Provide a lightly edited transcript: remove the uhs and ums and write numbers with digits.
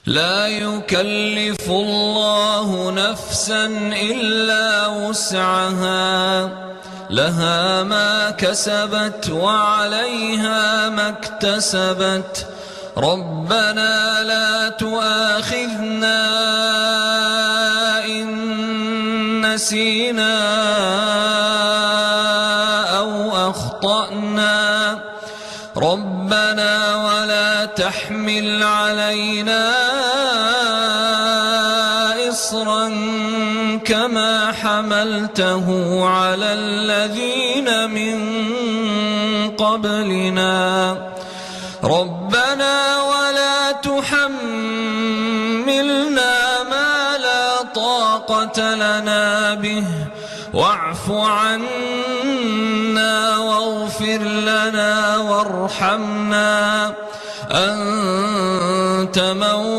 لا يكلف الله نفسا إلا وسعها، لها ما كسبت وعليها ما اكتسبت. ربنا لا تؤاخذنا إن نسينا أو أخطأنا، ربنا ولا تحمل علينا إصرا كما حملته على الذين من قبلنا، ربنا ولا تحملنا ما لا طاقة لنا به، واعف عنا واغفر لنا وارحمنا، أنت مولانا